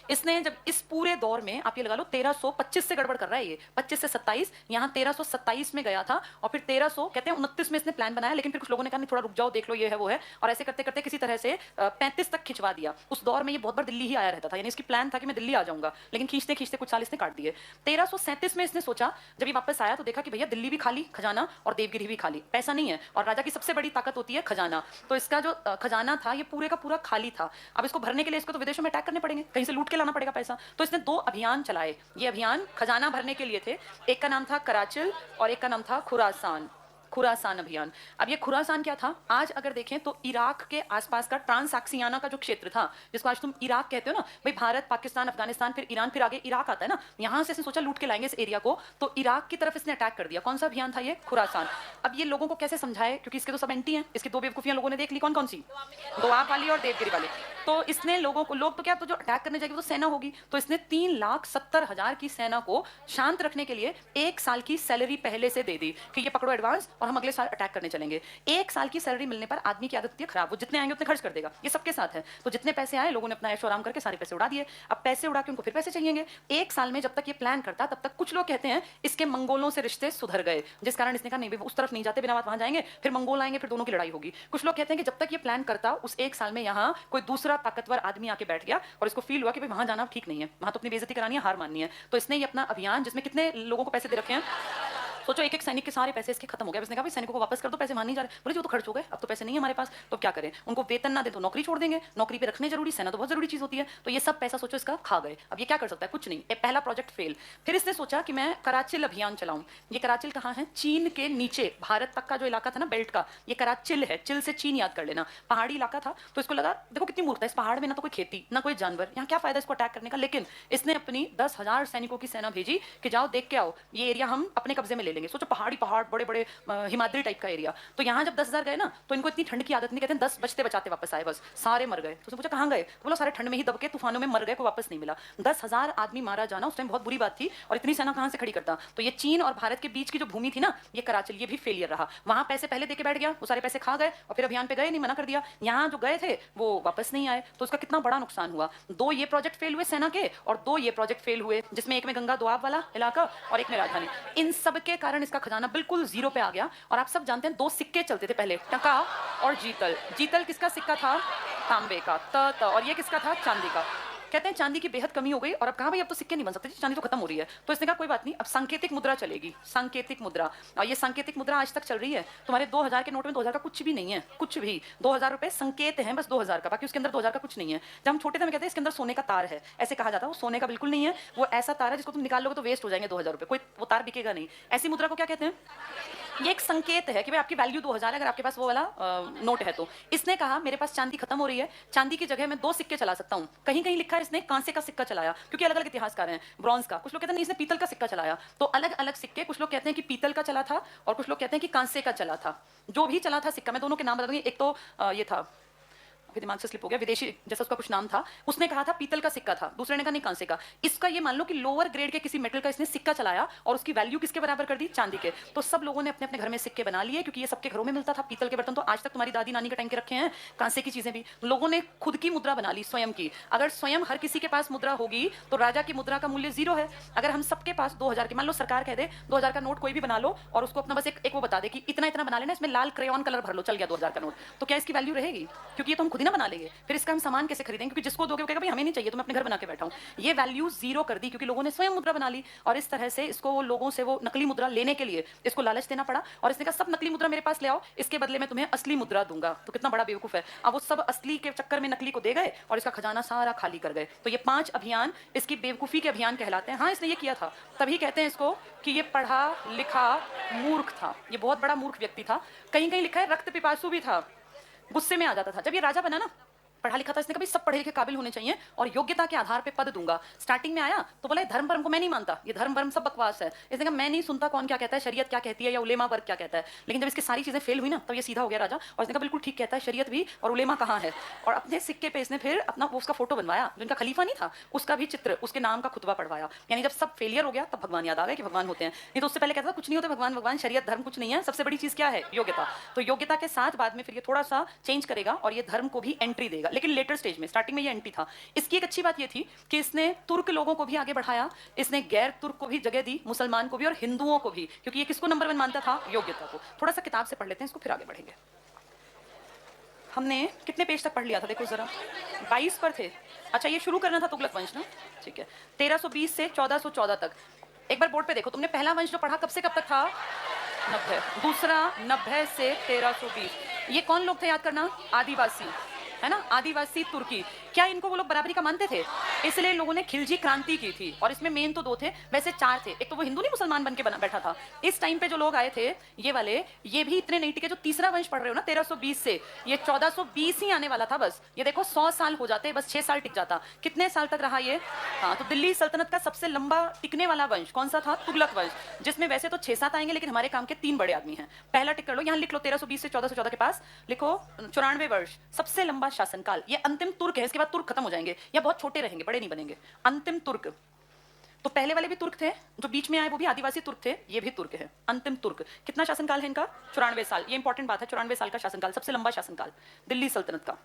इसने जब इस पूरे दौर में आप ये लगा लो 1325 से गड़बड़ कर रहा है ये, 25 से 27, यहाँ 1327 में गया था, और फिर 1300 कहते हैं 29 में इसने प्लान बनाया, लेकिन फिर कुछ लोगों ने कहा नहीं थोड़ा रुक जाओ, देख लो ये है वो है, और ऐसे करते करते किसी तरह से 35 तक खिंचवा दिया। उस दौर में ये बहुत बार दिल्ली ही आया रहता था, यानी इसकी प्लान था कि मैं दिल्ली आ जाऊंगा, लेकिन खींचते खींचते कुछ साल इसने काट दिए। 1337 में इसने सोचा, जब ये वापस आया तो देखा कि भैया दिल्ली भी खाली खजाना और देवगिरी भी खाली, पैसा नहीं है, और राजा की सबसे बड़ी ताकत होती है खजाना। तो इसका जो खजाना था ये पूरे का पूरा खाली था। अब इसको भरने के लिए इसको तो विदेशों में अटैक करने पड़ेंगे, कहीं से लूट के लाना पड़ेगा पैसा। तो इसने 2 अभियान चलाए। ये अभियान खजाना भरने के लिए थे, एक का नाम था कराचिल और एक का नाम था खुरासान, खुरासान अभियान। अब ये खुरासान क्या था, आज अगर देखें तो इराक के आसपास का ट्रांसैक्सियाना का जो क्षेत्र था, जिसको आज तुम इराक कहते हो ना, भाई भारत, पाकिस्तान, अफगानिस्तान, फिर ईरान, फिर आगे इराक आता है ना, यहां से इसने सोचा लूट के लाएंगे इस एरिया को, तो इराक की तरफ इसने अटैक कर दिया। कौन सा अभियान था ये, खुरासान। अब ये लोगों को कैसे समझाए, क्योंकि इसके तो सब एंटी हैं, इसकी 2 बेवकूफियां लोगों ने देख ली, कौन कौन सी, दोआब वाली और देवगिरी वाली। तो इसने लोगों को, लोग तो क्या, तो जो अटैक करने जाएगी वो तो सेना होगी, तो इसने 3,70,000 की सेना को शांत रखने के लिए 1 साल की सैलरी पहले से दे दी कि ये पकड़ो एडवांस, और हम अगले साल अटैक करने चलेंगे। 1 साल की सैलरी मिलने पर आदमी की आदत होती है खराब, वो जितने आएंगे उतने खर्च कर देगा, ये सबके साथ है। तो जितने पैसे आए लोगों ने अपना ऐशो आराम करके सारे पैसे उड़ा दिए। अब पैसे उड़ा के उनको फिर पैसे चाहिएंगे। 1 साल में जब तक ये प्लान करता, तब तक कुछ लोग कहते हैं इसके मंगोलों से रिश्ते सुधर गए, जिस कारण इसने कहा नहीं उस तरफ नहीं जाते, बिना बात वहां जाएंगे, फिर मंगोल आएंगे, फिर दोनों की लड़ाई होगी। कुछ लोग कहते हैं कि जब तक ये प्लान करता, उस 1 साल में यहाँ कोई दूसरा ताकतवर आदमी आके बैठ गया, और इसको फील हुआ कि भाई वहां जाना ठीक नहीं है, वहां तो अपनी बेइज्जती करानी है, हार माननी है। तो इसने ये अपना अभियान, जिसमें कितने लोगों को पैसे दे रखे हैं, सोचो एक एक सैनिक के सारे पैसे इसके खत्म हो गए। इसने कहा भाई सैनिकों को वापस कर दो, पैसे वहां नहीं जा रहे। बोले जी वो तो खर्च हो गए, अब तो पैसे नहीं है हमारे पास, तो क्या करें, उनको वेतन ना दे तो नौकरी छोड़ देंगे, नौकरी पे रखने जरूरी, सेना तो बहुत जरूरी चीज होती है। तो ये सब पैसा सोचो इसका खा गए। अब ये क्या कर सकता है, कुछ नहीं, पहला प्रोजेक्ट फेल। फिर इसने सोचा कि मैं कराचिल अभियान चलाऊं। ये कराचिल कहाँ है, चीन के नीचे, भारत तक का जो इलाका था ना बेल्ट का, ये कराचिल है, चिल से चीन याद कर लेना, पहाड़ी इलाका था। तो इसको लगा देखो कितनी मूर्खता है, इस पहाड़ में ना तो कोई खेती ना कोई जानवर, यहाँ क्या फायदा इसको अटैक करने का। लेकिन इसने अपनी 10,000 सैनिकों की सेना भेजी कि जाओ देख के आओ, ये एरिया हम अपने कब्जे में ले लेंगे। सोचो पहाड़ी पहाड़, बड़े बड़े हिमाद्री टाइप का एरिया। तो यहाँ जब 10,000 गए ना, तो इनको इतनी ठंड की आदत नहीं, कहते हैं 10 बचते बचाते वापस आए, बस सारे मर गए। तो उसने पूछा कहाँ गए, तो बोला सारे ठंड में ही दब के तूफानों में मर गए, को वापस नहीं मिला। 10,000 आदमी मारा जाना उस टाइम बहुत बुरी बात थी, और इतनी सेना कहाँ से खड़ी करता। तो ये चीन और भारत के बीच की जो भूमि थी ना, ये कराचल, ये भी फेलियर रहा। वहां पैसे पहले देके बैठ गया, वो सारे पैसे खा गए और फिर अभियान पे गए नहीं, मना कर दिया। यहाँ जो गए थे वो वापस नहीं आए, तो उसका कितना बड़ा नुकसान हुआ। 2 ये प्रोजेक्ट फेल हुए सेना के, और 2 ये प्रोजेक्ट फेल हुए, जिसमें एक में गंगा दोआब वाला इलाका और एक में राजधानी। इन सब के कारण इसका खजाना बिल्कुल जीरो पे आ गया। और आप सब जानते हैं 2 सिक्के चलते थे पहले, टका और जीतल। जीतल किसका सिक्का था, तांबे का, त, और ये किसका था, चांदी का। कहते हैं चांदी की बेहद कमी हो गई, और अब कहा भाई अब तो सिक्के नहीं बन सकते, चांदी तो खत्म हो रही है। तो इसने कहा कोई बात नहीं, अब सांकेतिक मुद्रा चलेगी, सांकेतिक मुद्रा। और ये सांकेतिक मुद्रा आज तक चल रही है। तुम्हारे 2000 के नोट में 2000 का कुछ भी नहीं है, कुछ भी। 2000 रुपए संकेत है बस 2000 का, बाकी उसके अंदर 2000 का कुछ नहीं है। जब हम छोटे थे, हम कहते हैं इसके अंदर सोने का तार है, ऐसे कहा जाता है। वो सोने का बिल्कुल नहीं है, वो ऐसा तार है जिसको तुम निकाल लोगे तो वेस्ट हो जाएंगे 2000 रुपए, कोई वो तार बिकेगा नहीं। ऐसी मुद्रा को क्या कहते हैं, ये एक संकेत है कि भाई आपकी वैल्यू 2000 है, अगर आपके पास वो वाला नोट है तो। इसने कहा मेरे पास चांदी खत्म हो रही है, चांदी की जगह मैं 2 सिक्के चला सकता हूँ। कहीं कहीं लिखा है इसने कांसे का सिक्का चलाया, क्योंकि अलग अलग इतिहासकार हैं, ब्रॉन्ज का, कुछ लोग कहते हैं इसने पीतल का सिक्का चलाया। तो अलग अलग सिक्के, कुछ लोग कहते हैं कि पीतल का चला था और कुछ लोग कहते हैं कि कांसे का चला था। जो भी चला था सिक्का, मैं दोनों के नाम बता दूंगी। एक तो ये था, दिमाग से स्लिप हो गया, विदेशी जैसा उसका कुछ नाम था, उसने कहा था पीतल का सिक्का था, दूसरे ने कहा नहीं कांसे का। इसका ये मान लो कि लोअर ग्रेड के किसी मेटल का इसने सिक्का चलाया और उसकी वैल्यू किसके बराबर कर दी, चांदी के। तो सब लोगों ने अपने अपने घर में सिक्के बना लिए, क्योंकि ये सबके घरों में मिलता था। पीतल के बर्तन तो आज तक तुम्हारी दादी नानी के टाइम के रखे हैं, कांसे की चीजें भी। लोगों ने खुद की मुद्रा बना ली, स्वयं की। अगर स्वयं हर किसी के पास मुद्रा होगी तो राजा की मुद्रा का मूल्य 0 है। अगर हम सबके पास 2000 की, मान लो सरकार कह दे 2000 का नोट कोई भी बना लो, और उसको अपना बस एक वो बता दे कि इतना इतना बना लेना, इसमें लाल क्रेयॉन कलर भर लो, चल गया 2000 का नोट, तो क्या इसकी वैल्यू रहेगी, क्योंकि ये तो हम खुद ही ना बना लेंगे। फिर इसका हम सामान कैसे खरीदेंगे, क्योंकि जिसको दोगे वो कहेगा भाई हमें नहीं चाहिए, तो मैं अपने घर बना के बैठा हूं। ये वैल्यू 0 कर दी, क्योंकि लोगों ने स्वयं मुद्रा बना ली। और इस तरह से इसको लोगों से वो नकली मुद्रा लेने के लिए इसको लालच देना पड़ा, और इसने कहा सब नकली मुद्रा मेरे पास ले आओ, इसके बदले में तुम्हें असली मुद्रा दूंगा। तो कितना बड़ा बेवकूफ है। अब वो सब असली के चक्कर में नकली को दे गए और इसका खजाना सारा खाली कर गए। तो ये 5 अभियान इसकी बेवकूफी के अभियान कहलाते हैं। हाँ, इसने ये किया था, तभी कहते हैं इसको कि ये पढ़ा लिखा मूर्ख था। ये बहुत बड़ा मूर्ख व्यक्ति था। कहीं कहीं लिखा है रक्त पिपासु भी था, गुस्से में आ जाता था। जब ये राजा बना ना, पढ़ा लिखा था, इसने कभी सब पढ़े लिखे काबिल होने चाहिए और योग्यता के आधार पे पद दूंगा। स्टार्टिंग में आया तो बोला धर्म वर्म को मैं नहीं मानता, ये धर्म वर्म सब बकवास है। इसने कहा मैं नहीं सुनता कौन क्या कहता है, शरीयत क्या कहती है या उलेमा वर्ग क्या कहता है। लेकिन जब इसकी सारी चीजें फेल हुई ना, तब ये सीधा हो गया राजा, और इसने कहा बिल्कुल ठीक कहता है, शरीयत भी और उलेमा कहाँ है। और अपने सिक्के पे इसने फिर अपना उसका फोटो बनवाया, जो इनका खलीफा नहीं था उसका भी चित्र, उसके नाम का खुतबा पढ़वाया। यानी जब सब फेलियर हो गया तब भगवान याद आ गए कि भगवान होते हैं। नहीं तो उससे पहले कहता था कुछ नहीं होता भगवान, भगवान शरीयत धर्म कुछ नहीं है, सबसे बड़ी चीज क्या है, योग्यता। तो योग्यता के साथ बाद में फिर ये थोड़ा सा चेंज करेगा और ये धर्म को भी एंट्री देगा, लेकिन लेटर स्टेज में। स्टार्टिंग में ये एंटी था। इसकी एक अच्छी बात ये थी कि इसने तुर्क लोगों को भी आगे बढ़ाया, इसने गैर तुर्क को भी जगह दी, मुसलमान को भी और हिंदुओं को भी, क्योंकि ये किसको नंबर 1 मानता था, योग्यता को। थोड़ा सा किताब से पढ़ लेते हैं इसको, फिर आगे बढ़ेंगे। हमने कितने पेज तक पढ़ लिया था, देखो जरा, 22 पर थे। अच्छा, ये शुरू करना था तुगलक वंश ना, ठीक है। 1320 से 1414 तक। एक बार बोर्ड पे देखो, तुमने पहला वंश जो पढ़ा कब से कब तक था, 90। दूसरा 90 से 1320। ये कौन लोग थे याद करना, आदिवासी, है ना, आदिवासी तुर्की। क्या इनको वो लोग बराबरी का मानते थे, इसलिए लोगों ने खिलजी क्रांति की थी। और इसमें मेन तो 2 थे, वैसे 4 थे। एक तो वो हिंदू नहीं मुसलमान बन के बैठा था। इस टाइम पे जो लोग आए थे ये वाले, ये भी इतने नहीं टिके। जो तीसरा वंश पढ़ रहे हो ना 1320 से, ये 1420 ही आने वाला था बस। ये देखो 100 साल हो जाते, बस 6 साल टिक जाता। कितने साल तक रहा ये, हाँ, तो दिल्ली सल्तनत का सबसे लंबा टिकने वाला वंश कौन सा था, तुगलक वंश, जिसमें वैसे तो 6-7 आएंगे, लेकिन हमारे काम के 3 बड़े आदमी हैं। पहला टिक कर लो, यहाँ लिख लो 1320 से 1414 के पास लिखो 94 वर्ष, सबसे लंबा शासनकाल। ये अंतिम तुर्क है, इसके बाद तुर्क खत्म हो जाएंगे, या बहुत छोटे रहेंगे, बड़े नहीं बनेंगे। अंतिम तुर्क। तो पहले वाले भी तुर्क थे, जो बीच में आए वो भी आदिवासी तुर्क थे, ये भी तुर्क है। अंतिम तुर्क। कितना शासनकाल है इनका, 94 साल। ये इंपॉर्टेंट बात है, 94 साल का शासनकाल, सबसे लंबा शासनकाल दिल्ली सल्तनत का।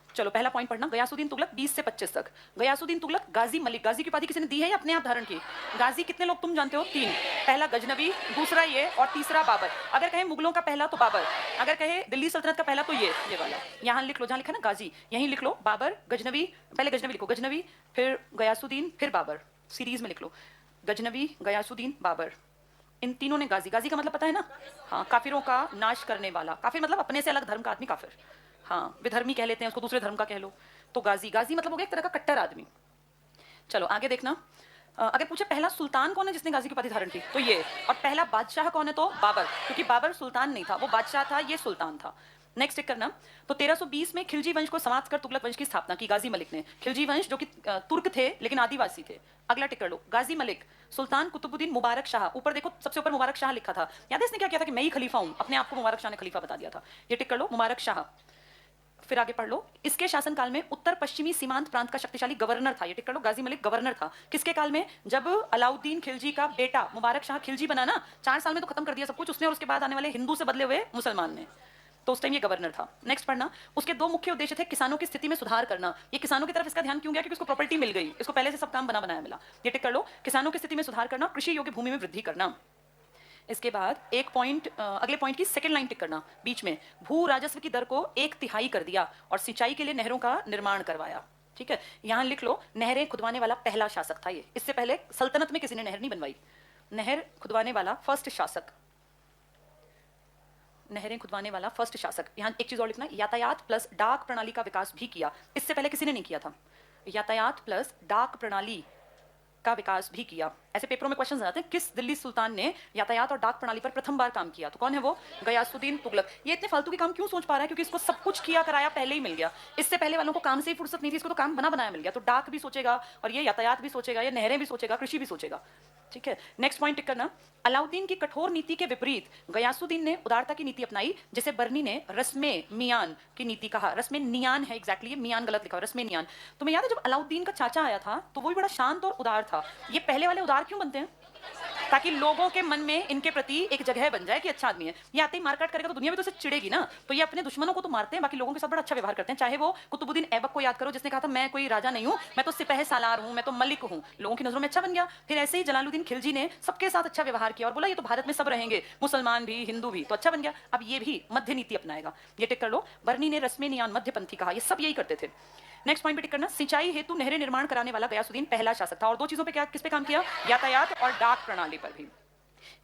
चलो पहला पॉइंट पढ़ना, गयासुद्दीन तुगलक 20 से 25 तक। गयासुद्दीन तुगलक, गाजी मलिक। गाजी की उपाधि किसी ने दी है या अपने आप धारण की, गाजी कितने लोग तुम जानते हो, 3। पहला गजनवी, दूसरा ये, और तीसरा बाबर। अगर कहे मुगलों का पहला तो बाबर, अगर कहे दिल्ली सल्तनत का पहला तो ये वाला। यहाँ लिख लो, जहाँ लिखा ना गाजी, यहीं लिख लो बाबर, गजनवी। पहले गजनवी लिखो, गजनवी, फिर गयासुद्दीन, फिर बाबर, सीरीज में लिख लो, गजनवी, गयासुद्दीन, बाबर। इन तीनों ने गाजी, गाजी का मतलब पता है ना, हाँ, काफिरों का नाश करने वाला। काफिर मतलब अपने से अलग धर्म का आदमी, काफिर, हाँ, विधर्मी कह लेते हैं उसको, दूसरे धर्म का कह लो। तो गाजी, गाजी मतलब हो गया एक तरह का कट्टर आदमी। चलो आगे देखना। अगर पूछे पहला सुल्तान कौन है जिसने गाजी की उपाधि धारण की, तो ये। और पहला बादशाह कौन है, तो बाबर, क्योंकि बाबर सुल्तान नहीं था, वो बादशाह था, ये सुल्तान था। नेक्स्ट टिक करना। तो 1320 में खिलजी वंश को समाप्त कर तुगलक वंश की स्थापना की गाजी मलिक ने। खिलजी वंश जो कि तुर्क थे लेकिन आदिवासी थे। अगला टिक कर लो, गाजी मलिक। सुल्तान कुतुबुद्दीन मुबारक शाह, ऊपर देखो सबसे ऊपर मुबारक शाह लिखा था, याद है इसने क्या किया था कि मैं ही खलीफा हूं, अपने आप को मुबारक शाह ने खलीफा बता दिया था। ये टिक कर लो, मुबारक शाह। फिर आगे पढ़ लो, इसके शासनकाल में उत्तर पश्चिमी सीमांत प्रांत का शक्तिशाली गवर्नर था। ये टिक कर लो, गाजी मलिक गवर्नर था। किसके काल में? जब अलाउद्दीन खिलजी का बेटा मुबारक शाह खिलजी बना ना, 4 साल में तो खत्म कर दिया सब कुछ उसने, और उसके बाद आने वाले हिंदू से बदले हुए मुसलमान ने, तो उस टाइम ये गवर्नर था। नेक्स्ट पढ़ना, उसके 2 मुख्य उद्देश्य थे किसानों की स्थिति में सुधार करना। ये किसानों की तरफ इसका ध्यान क्यों गया? क्योंकि उसको प्रॉपर्टी मिल गई, इसको पहले से सब काम बना बनाया मिला। ये टिक कर लो, किसानों की स्थिति में सुधार करना, कृषि योग्य भूमि में वृद्धि करना। इसके बाद एक पॉइंट, अगले पॉइंट की सेकंड लाइन टिक करना बीच में, भू राजस्व की दर को 1/3 कर दिया और सिंचाई के लिए नहरों का निर्माण करवाया। ठीक है, यहां लिख लो, नहरें खुदवाने वाला पहला शासक था ये। इससे पहले सल्तनत में किसी ने नहर नहीं बनवाई। नहर खुदवाने वाला फर्स्ट शासक, नहरें खुदवाने वाला फर्स्ट शासक। यहां एक चीज और लिखना, यातायात प्लस डाक प्रणाली का विकास भी किया। इससे पहले किसी ने नहीं किया था। यातायात प्लस डाक प्रणाली का विकास भी किया। ऐसे पेपरों में क्वेश्चन आते हैं, किस दिल्ली सुल्तान ने यातायात और डाक प्रणाली पर प्रथम बार काम किया? तो कौन है वो? गयासुद्दीन तुगलक। ये इतने फालतू के काम क्यों सोच पा रहा है? क्योंकि इसको सब कुछ किया कराया पहले ही मिल गया। इससे पहले वालों को काम से ही फुर्सत नहीं थी, इसको तो काम बना बनाया मिल गया। तो डाक भी सोचेगा और ये यातायात भी सोचेगा, ये नहरें भी सोचेगा, कृषि भी सोचेगा। ठीक है, नेक्स्ट पॉइंट टिक करना, अलाउद्दीन की कठोर नीति के विपरीत गयासुद्दीन ने उदारता की नीति अपनाई, जिसे बर्नी ने रस्मे मियान की नीति कहा। रस्मे नियान है एग्जैक्टली, ये मियान गलत लिखा हुआ, रस्मे नियान। तुम्हें याद है जब अलाउद्दीन का चाचा आया था तो वो भी बड़ा शांत और उदार था। ये पहले वाले उदार क्यों बनते हैं? ताकि लोगों के मन में इनके प्रति एक जगह बन जाए कि अच्छा आदमी है। ये आते ही मारकाट करेगा तो दुनिया भी तो उसे चिड़ेगी ना। तो ये अपने दुश्मनों को तो मारते हैं, बाकी लोगों के साथ बड़ा अच्छा व्यवहार करते हैं। चाहे वो कुतुबुद्दीन ऐबक को याद करो, जिसने कहा था मैं कोई राजा नहीं हूं, मैं तो सिपह सालार हूं, मैं तो मलिक हूं, लोगों की नजरों में अच्छा बन गया। फिर ऐसे ही जलालुद्दीन खिलजी ने सबके साथ अच्छा व्यवहार किया और बोला ये तो भारत में सब रहेंगे, मुसलमान भी हिंदू भी, तो अच्छा बन गया। अब ये भी मध्य नीति अपनाएगा। ये टिक कर लो, बर्नी ने रस्मे नियान मध्यपंथी कहा। ये सब यही करते थे। नेक्स्ट पॉइंट पे टिक करना, सिंचाई हेतु नहरें निर्माण कराने वाला गयासुद्दीन पहला शासक था। और 2 चीजों पे क्या, किस पे काम किया? यातायात और डाक प्रणाली पर भी।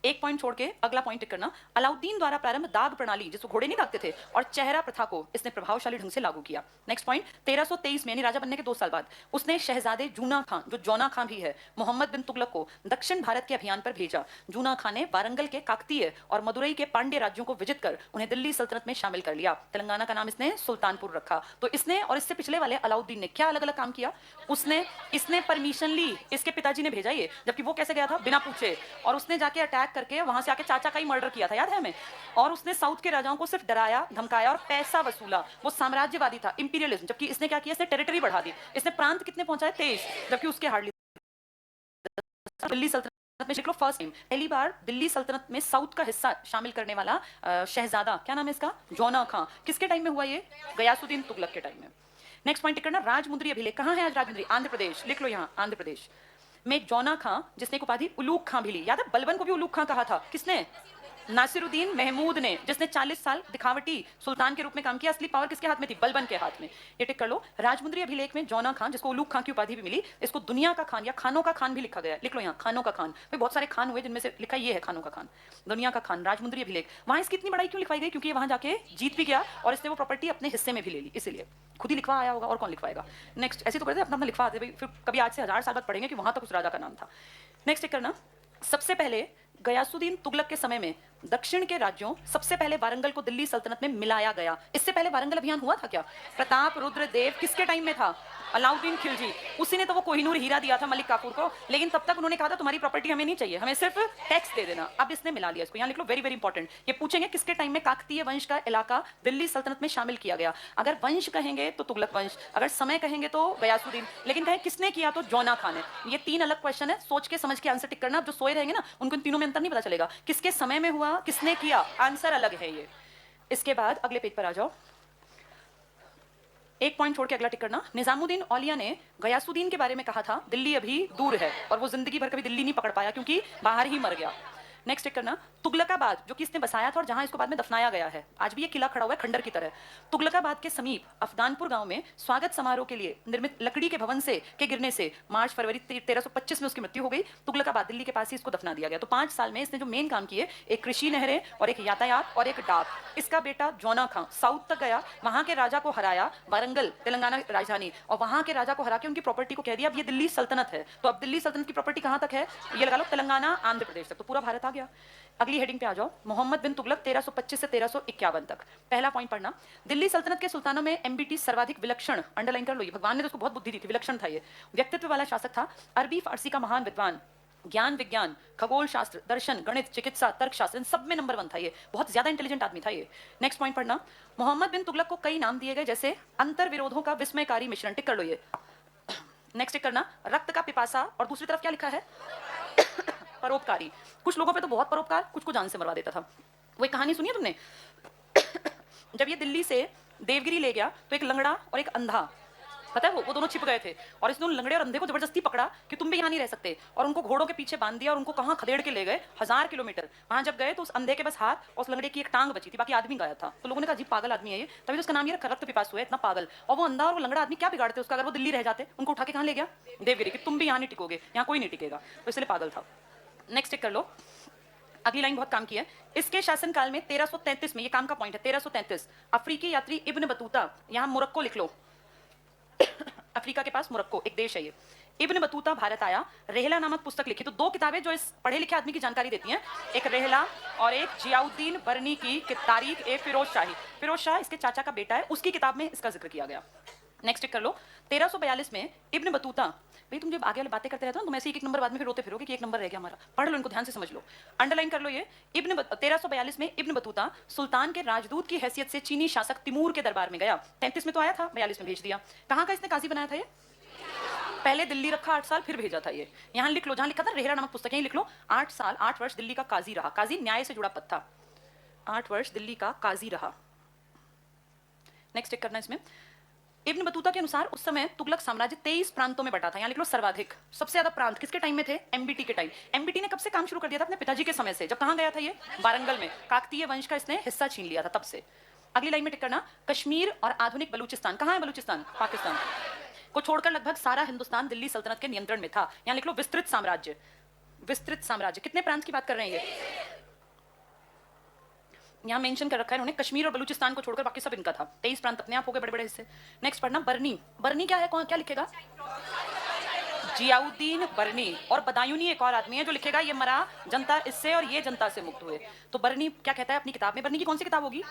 एक पॉइंट छोड़ के अगला पॉइंट टिक करना, अलाउद्दीन द्वारा प्रारंभ दाग प्रणाली, जिसको घोड़े नहीं दागते थे, और चेहरा प्रथा को इसने प्रभावशाली ढंग से लागू किया। नेक्स्ट पॉइंट, 1323 में यानी राजा बनने के 2 साल बाद उसने शहजादे जूना खान, जो जौना खान भी है, मोहम्मद बिन तुगलक को दक्षिण भारत के अभियान पर भेजा। जूना खान ने वारंगल के काकतीय और मदुरई के पांड्य राज्यों को विजित कर उन्हें दिल्ली सल्तनत में शामिल कर लिया। तेलंगाना का नाम इसने सुल्तानपुर रखा। तो इसने और इससे पिछले वाले अलाउद्दीन ने क्या अलग अलग काम किया? इसने परमिशन ली, इसके पिताजी ने भेजा ये, जबकि वो कैसे गया था? बिना पूछे। और उसने जाके अटैक करके वहां से आके चाचा का ही मर्डर किया था, याद है हमें। और उसने साउथ के राजाओं को सिर्फ डराया धमकाया और पैसा वसूला। वो साम्राज्यवादी था, इंपीरियलिज्म। जबकि इसने क्या किया? इसने टेरिटरी बढ़ा दी। इसने प्रांत कितने पहुंचाए? 23, जबकि उसके हार्डली। दिल्ली सल्तनत में देख लो, फर्स्ट टाइम, पहली बार दिल्ली सल्तनत में साउथ का हिस्सा शामिल करने वाला शहजादा, क्या नाम है इसका? जौना खां। किसके टाइम में हुआ ये? गयासुद्दीन तुगलक के टाइम में। नेक्स्ट पॉइंट करना, राजमुंद्री अभिलेख। कहां है आज राजमुंद्री? आंध्र प्रदेश। लिख लो यहां, आंध्र प्रदेश में जौना खां, जिसने एक उपाधि उलूग खां भी ली। याद है बलबन को भी उलूग खां कहा था, किसने? नासिरुद्दीन महमूद ने, जिसने 40 साल दिखावटी सुल्तान के रूप में काम किया। असली पावर किसके हाथ में थी? बलबन के हाथ में। ये टिक कर लो, राजमुंद्री अभिलेख में जौना खान, जिसको उलूग खां की उपाधि भी मिली, इसको दुनिया का खान या खानों का खान भी लिखा गया। लिख लो यहाँ, खानों का खान। भाई बहुत सारे खान हुए जिनमें से लिखा ये है खानों का खान, दुनिया का खान, राजमुंद्री अभिलेख। वहां इसकी इतनी बड़ाई क्यों लिखवाई गई? क्योंकि वहां जाके जीत भी गया और इसने वो प्रॉपर्टी अपने हिस्से में भी ले ली, इसलिए खुद ही लिखवा आया होगा, और कौन लिखवाएगा? नेक्स्ट, ऐसे तो करते अपना अपना लिखवा आते, फिर कभी आज से 1000 साल बाद पढ़ेंगे कि वहां तक उस राजा का नाम था। नेक्स्ट करना, सबसे पहले गयासुद्दीन तुगलक के समय में दक्षिण के राज्यों, सबसे पहले वारंगल को दिल्ली सल्तनत में मिलाया गया। इससे पहले वारंगल अभियान हुआ था क्या? प्रताप रुद्र देव किसके टाइम में था? अलाउद्दीन खिलजी। उसी ने तो वो कोहिनूर हीरा दिया था मलिक काफूर को, लेकिन तब तक उन्होंने कहा था तुम्हारी प्रॉपर्टी हमें नहीं चाहिए, हमें सिर्फ टैक्स दे देना। अब इसने मिला लिया इसको। यहाँ लिख लो, वेरी वेरी इंपॉर्टेंट। ये पूछेंगे किसके टाइम में काकतीय वंश का इलाका दिल्ली सल्तनत में शामिल किया गया। अगर वंश कहेंगे तो तुगलक वंश, अगर समय कहेंगे तो गयासुद्दीन, लेकिन कहें किसने किया तो जौना खान है। ये 3 अलग क्वेश्चन है, सोच के समझ के आंसर टिक करना। जो सोए रहेंगे ना उनको इन तीनों में अंतर नहीं पता चलेगा, किसके समय में हुआ, किसने किया, आंसर अलग है ये। इसके बाद अगले पेज पर आ जाओ, एक पॉइंट छोड़ के अगला टिक करना। निजामुद्दीन औलिया ने गयासुद्दीन के बारे में कहा था दिल्ली अभी दूर है, और वो जिंदगी भर कभी दिल्ली नहीं पकड़ पाया क्योंकि बाहर ही मर गया। नेक्स्ट टिक करना, तुगलकाबाद, जो कि इसने बसाया था और जहां इसको बाद में दफनाया गया है। आज भी ये किला खड़ा हुआ है खंडर की तरह। तुगलकाबाद के समीप अफगानपुर गांव में स्वागत समारोह के लिए निर्मित लकड़ी के भवन से के गिरने से मार्च फरवरी 1325 में उसकी मृत्यु हो गई। तुगलकाबाद दिल्ली के पास ही इसको दफना दिया गया। तो 5 साल में इसने जो मेन काम किए, एक कृषि नहरें और एक यातायात और एक डाक। इसका बेटा जौना खां साउथ तक गया, वहां के राजा को हराया, वारंगल तेलंगाना राजधानी, और वहां के राजा को हरा के उनकी प्रॉपर्टी को कह दिया अब ये दिल्ली सल्तनत है। तो अब दिल्ली सल्तनत की प्रॉपर्टी कहां तक है? ये लगा लो तेलंगाना आंध्र प्रदेश तक। तो पूरा भारत आ गया। गया। अगली हेडिंग पे आ जाओ, मोहम्मद बिन तुगलक 1325 से 1351 तक। पहला पॉइंट पढ़ना, दिल्ली सल्तनत के सुल्तानों में एमबीटी सर्वाधिक विलक्षण, अंडरलाइन कर लो, ये भगवान ने तो उसको बहुत बुद्धि दी थी, विलक्षण था ये, व्यक्तित्व वाला शासक था। अरबी फारसी का महान विद्वान, ज्ञान विज्ञान, खगोल शास्त्र, दर्शन, गणित, चिकित्सा, तर्क शास्त्र, इन सब में नंबर 1 था ये, बहुत ज्यादा इंटेलिजेंट आदमी था ये। नेक्स्ट पॉइंट पढ़ना, मोहम्मद बिन तुगलक को कई नाम दिए गए जैसे अंतर विरोधों का विस्मयकारी मिश्रण, टिक कर लो ये। नेक्स्ट टिक करना, रक्त का पिपासा, और दूसरी तरफ क्या लिखा है, परोपकारी। कुछ लोगों पे तो बहुत परोपकार, कुछ को जान से मरवा देता था। वो एक कहानी सुनी है तुमने? जब ये दिल्ली से देवगिरी ले गया तो एक लंगड़ा और एक अंधा, पता है वो दोनों छिप गए थे, और इसने उन लंगड़े और अंधे को जबरदस्ती पकड़ा कि तुम भी यहाँ नहीं रह सकते, और उनको घोड़ों के पीछे बांध दिया और उनको कहाँ खदेड़ के ले गए, 1000 किलोमीटर। वहां जब गए तो उस अंधे के बस हाथ और उस लंगड़े की एक टांग बची थी, बाकी आदमी गायब था। तो लोगों ने कहा अजीब पागल आदमी है ये, तभी तो उसका नाम ये रक्त पिपासु है, इतना पागल। और वो अंधा और वो लंगड़ा आदमी क्या बिगाड़ते उसका, अगर वो दिल्ली रह जाते, उनको उठा के कहाँ ले गया, देवगिरी, कि तुम भी यहाँ नहीं टिकोगे, यहाँ कोई नहीं टिकेगा, तो इसलिए पागल था। नेक्स्ट टिक कर लो, अगली लाइन बहुत काम की है। इसके शासनकाल में 1333 में, ये काम का पॉइंट है, 1333 अफ्रीकी यात्री इब्न बतूता, यहाँ मोरक्को लिख लो, अफ्रीका के पास मोरक्को एक देश है ये, इब्न बतूता भारत आया, रेहला नामक पुस्तक लिखी। तो 2 किताबें जो इस पढ़े लिखे आदमी की जानकारी देती हैं, एक रेहला और एक जियाउद्दीन बरनी की तारीख ए फिरोज शाही। फिरोज शाह इसके चाचा का बेटा है, उसकी किताब में इसका जिक्र किया गया। नेक्स्ट कर लो, 1342 में इब्न बतूता, भाई तुम जब आगे वाले बातें करते रहते हो तुम ऐसे एक नंबर बाद में फिर रोते फिरोगे कि एक नंबर रह गया हमारा, पढ़ लो इनको ध्यान से समझ लो, अंडरलाइन कर लो ये। 1342 में इब्न बतूता सुल्तान के राजदूत की हैसियत से चीनी शासक तिमूर के दरबार में गया। 33 में तो आया था, 42 में भेज दिया। कहाँ का इसने काजी बनाया था ये? पहले दिल्ली रखा 8 साल, फिर भेजा था ये। यहाँ लिख लो, जहाँ लिखा था रेहरा नामक पुस्तक, यहीं लिख लो, 8 साल 8 वर्ष दिल्ली का काजी रहा। काजी न्याय से जुड़ा पद था, 8 वर्ष दिल्ली का काजी रहा। नेक्स्ट चेक करना इसमें, इब्न बतूता के अनुसार उस समय तुगलक साम्राज्य 23 प्रांतों में बटा था। यहाँ लिख लो सर्वाधिक, सबसे ज्यादा प्रांत किसके टाइम में थे? एमबीटी के टाइम। एमबीटी ने कब से काम शुरू कर दिया था? अपने पिताजी के समय से। जब कहाँ गया था ये? वारंगल में। काकतीय वंश का इसने हिस्सा छीन लिया था तब से। अगली लाइन में टिक करना, कश्मीर और आधुनिक बलूचिस्तान, कहाँ है बलूचिस्तान? पाकिस्तान को छोड़कर लगभग सारा हिंदुस्तान दिल्ली सल्तनत के नियंत्रण में था। यहाँ लिख लो विस्तृत साम्राज्य। विस्तृत साम्राज्य, कितने प्रांत की बात कर रहे हैं ये? यहाँ मेंशन कर रखा है उन्होंने, कश्मीर और बलूचिस्तान को छोड़कर बाकी सब इनका था। 23 प्रांत अपने आप हो गए बड़े बड़े हिस्से। नेक्स्ट पढ़ना, बरनी। बरनी क्या है, कौन क्या लिखेगा? जियाउद्दीन बरनी। और बदायूनी एक और आदमी है जो लिखेगा ये मरा जनता इससे और ये जनता से मुक्त हुए। तो बरनी क्या कहता है अपनी किताब में? बरनी की कौन सी किताब होगी?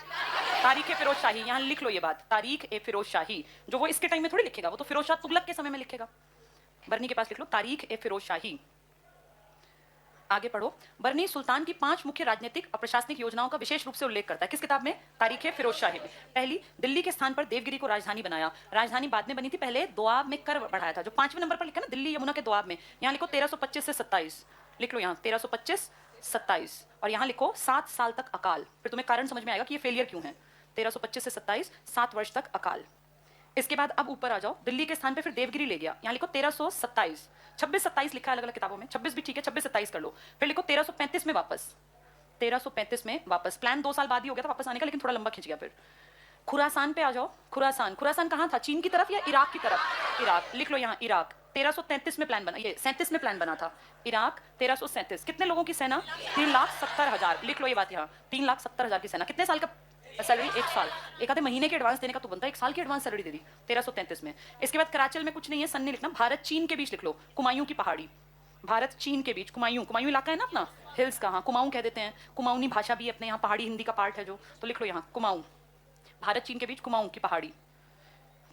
तारीख ए फिरोज शाही। यहाँ लिख लो ये बात, तारीख ए फिरोज शाही, जो वो इसके टाइम में थोड़ी लिखेगा, वो तो फिरोज शाह तुगलक के समय में लिखेगा। बरनी के पास लिख लो तारीख ए फिरोज शाही। आगे पढ़ो, बरनी सुल्तान की 5 मुख्य राजनीतिक और प्रशासनिक योजनाओं का विशेष रूप से उल्लेख करता है। किस किताब में? तारीख फिरोज शाही में। पहली, दिल्ली के स्थान पर देवगिरी को राजधानी बनाया। राजधानी बाद में बनी थी, पहले दोआब में कर बढ़ाया था। जो 5वें नंबर पर लिखा ना, दिल्ली यमुना के दोआब में, यहाँ लिखो 1325 से 27 लिख लो, यहाँ 1325 27, और यहाँ लिखो 7 साल तक अकाल। फिर तुम्हें कारण समझ में आएगा कि ये फेलियर क्यों है। 1325 से 27, 7 वर्ष तक अकाल। इसके बाद अब ऊपर आ जाओ, दिल्ली के स्थान पे फिर देवगिरी ले गया। यहाँ लिखो 1327, 26-27 लिखा है अलग अलग किताबों में, 26 भी ठीक है, 26-27 कर लो। फिर लिखो 1335 में वापस, 1335 में वापस। प्लान 2 साल बाद ही हो गया था वापस आने का, लेकिन थोड़ा लंबा खिंच गया। फिर खुरासान पे आ जाओ। खुरासान, खुरासान कहाँ था? चीन की तरफ या इराक की तरफ? इराक लिख लो यहाँ, इराक। 1333 में प्लान बना, ये 37 में प्लान बना था। इराक 1337। कितने लोगों की सेना? 3,70,000 लिख लो ये बात यहाँ, 3,70,000 की सेना। कितने साल का सैलरी? 1 साल। एक आधे महीने के एडवांस देने का तो बनता है, 1 साल की एडवांस सैलरी दे दी 1333 में। इसके बाद कराचल में कुछ नहीं है, सन नहीं लिखना, भारत चीन के बीच लिख लो, कुमायूं की पहाड़ी। भारत चीन के बीच कुमायूं, कुमायूं इलाका है ना अपना, हिल्स का, हाँ कुमाऊं कह देते हैं। कुमाऊनी भाषा भी अपने यहाँ पहाड़ी हिंदी का पार्ट है जो, तो लिख लो यहाँ कुमाऊं। भारत चीन के बीच कुमाऊं की पहाड़ी।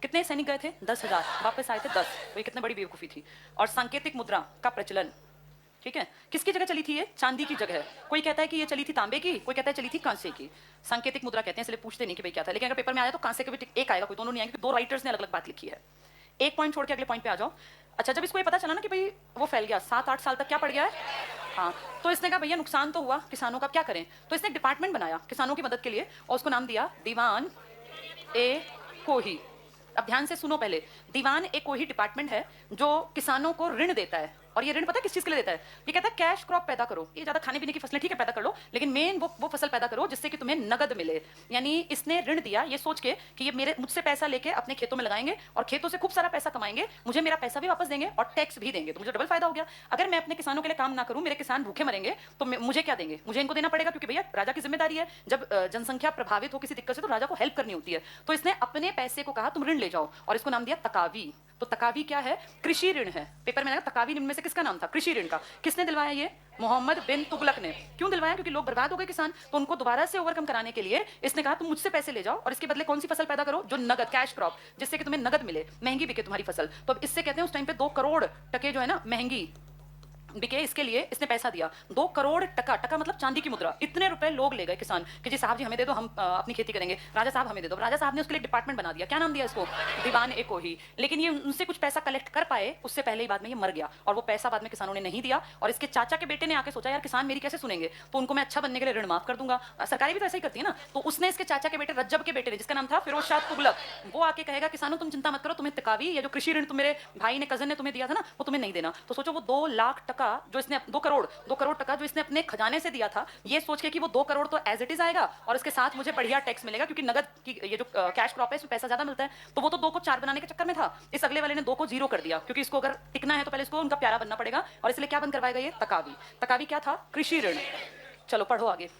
कितने सैनिक गए थे? 10,000, वापस आए थे 10। तो ये कितने बड़ी बेवकूफ़ी थी। और सांकेतिक मुद्रा का प्रचलन, ठीक है, किसकी जगह चली थी ये? चांदी की जगह। कोई कहता है कि ये चली थी तांबे की, कोई कहता है चली थी कांसे की। सांकेतिक मुद्रा कहते हैं, इसलिए पूछते नहीं कि भाई क्या था, लेकिन अगर पेपर में आया तो कांसे के भी एक आएगा, कोई दोनों नहीं आएंगे, 2 राइटर्स ने अलग अलग बात लिखी है। एक पॉइंट छोड़ के अगले पॉइंट पे आ जाओ। अच्छा, जब इसको ये पता चला ना कि भाई वो फैल गया, 7-8 साल तक क्या पड़ गया है, हाँ, तो इसने कहा भैया नुकसान तो हुआ किसानों का, क्या करें? तो इसने एक डिपार्टमेंट बनाया किसानों की मदद के लिए, और उसको नाम दिया दीवान ए कोही। अब ध्यान से सुनो पहले, दीवान एक कोई डिपार्टमेंट है जो किसानों को ऋण देता है। और ये ऋण पता है किस चीज के लिए देता है? ये कहता है कैश क्रॉप पैदा करो, ये ज्यादा खाने पीने की फसलें ठीक है पैदा कर लो, लेकिन मेन वो फसल पैदा करो जिससे कि तुम्हें नगद मिले। यानी इसने ऋण दिया ये सोच के कि ये मुझसे पैसा लेके अपने खेतों में लगाएंगे और खेतों से खूब सारा पैसा कमाएंगे, मुझे मेरा पैसा भी वापस देंगे और टैक्स भी देंगे, तो मुझे डबल फायदा हो गया। अगर मैं अपने किसानों के लिए काम ना करूं, मेरे किसान भूखे मरेंगे, तो मुझे क्या देंगे? मुझे इनको देना पड़ेगा, क्योंकि भैया राजा की जिम्मेदारी है, जब जनसंख्या प्रभावित हो किसी दिक्कत से तो राजा को हेल्प करनी होती है। तो इसने अपने पैसे को कहा तुम ऋण ले जाओ, और इसको नाम दिया तकावी। तो तकावी क्या है? कृषि ऋण है। पेपर में तकावी निम्न में से से किसका नाम था? कृषि ऋण का। किसने दिलवाया ये? मोहम्मद बिन तुगलक ने। क्यों दिलवाया? क्योंकि लोग बर्बाद हो गए किसान, तो उनको दोबारा से ओवरकम कराने के लिए इसने कहा तुम मुझसे पैसे ले जाओ और इसके बदले कौन सी फसल पैदा करो? जो नगद, कैश क्रॉप, जिससे कि तुम्हें नगद मिले, महंगी बिके तुम्हारी फसल। तो अब इससे कहते हैं उस टाइम पे 2 करोड़ टके जो है ना महंगी बिके, इसके लिए इसने पैसा दिया 2 करोड़ टका। टका मतलब चांदी की मुद्रा। इतने रुपए लोग ले गए किसान कि जी साहब जी हमें दे दो, हम अपनी खेती करेंगे, राजा साहब हमें दे दो। राजा साहब ने उसके लिए डिपार्टमेंट बना दिया। क्या नाम दिया इसको? दीवान ए कोही। लेकिन ये उनसे कुछ पैसा कलेक्ट कर पाए उससे पहले ही बाद में ये मर गया, और वो पैसा बाद में किसानों ने नहीं दिया। और इसके चाचा के बेटे ने आके सोचा यार किसान मेरी कैसे सुनेंगे, तो उनको मैं अच्छा बनने के लिए ऋण माफ कर दूंगा। सरकारी भी तो ऐसा ही करती है ना। तो उसने इसके चाचा के बेटे, रज्जब के बेटे ने, जिसका नाम था फिरोज शाह तुगलक, वो आके कहेगा किसानों तुम चिंता मत करो, तुम्हें तकावी या जो कृषि ऋण तुम मेरे भाई ने, कजन ने तुम्हें दिया था ना, वो तुम्हें नहीं देना। तो सोचो वो 2 लाख टका जो इसने, 2 करोड़ टका जो इसने अपने खजाने से दिया था, ये सोच के कि वो 2 करोड़ तो एज इट इज आएगा और इसके साथ मुझे बढ़िया टैक्स मिलेगा क्योंकि नगद की ये जो कैश क्रॉप है इसमें पैसा ज्यादा मिलता है। तो वो तो 2 को 4 बनाने के चक्कर में था। इस अगले वाले ने 2 को 0 कर दिया, क्योंकि इसको अगर टिकना है तो पहले इसको उनका प्यारा बनना पड़ेगा, और इसलिए क्या बंद करवाएगा ये? तकावी। तकावी क्या था? कृषि ऋण। चलो पढ़ो आगे,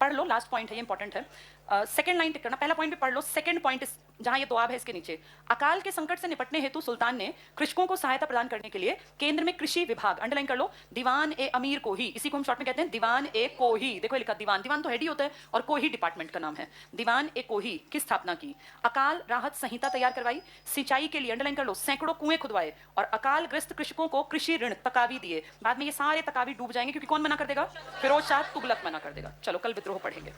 पढ़ लो, लास्ट पॉइंट है ये, इंपॉर्टेंट है। सेकंड लाइन टिक करना, पहला पॉइंट भी पढ़ लो, सेकंड पॉइंट जहां ये दुआब है इसके नीचे। अकाल के संकट से निपटने हेतु सुल्तान ने कृषकों को सहायता प्रदान करने के लिए केंद्र में कृषि विभाग, अंडरलाइन कर लो, दीवान ए अमीर कोही, इसी को हम शॉर्ट में कहते हैं दीवान ए कोही। देखो लिखा दीवान, दीवान तो हेड ही होता है और कोही डिपार्टमेंट का नाम है। दीवान ए कोही की स्थापना की। अकाल राहत संहिता तैयार करवाई। सिंचाई के लिए, अंडरलाइन कर लो, सैकड़ों कुएं खुदवाए और अकाल ग्रस्त कृषकों को कृषि ऋण तकावी दिए। बाद में ये सारे तकावी डूब जाएंगे क्योंकि कौन मना कर देगा? फिरोज शाह तुगलक मना कर देगा। चलो कल विद्रोह पढ़ेंगे।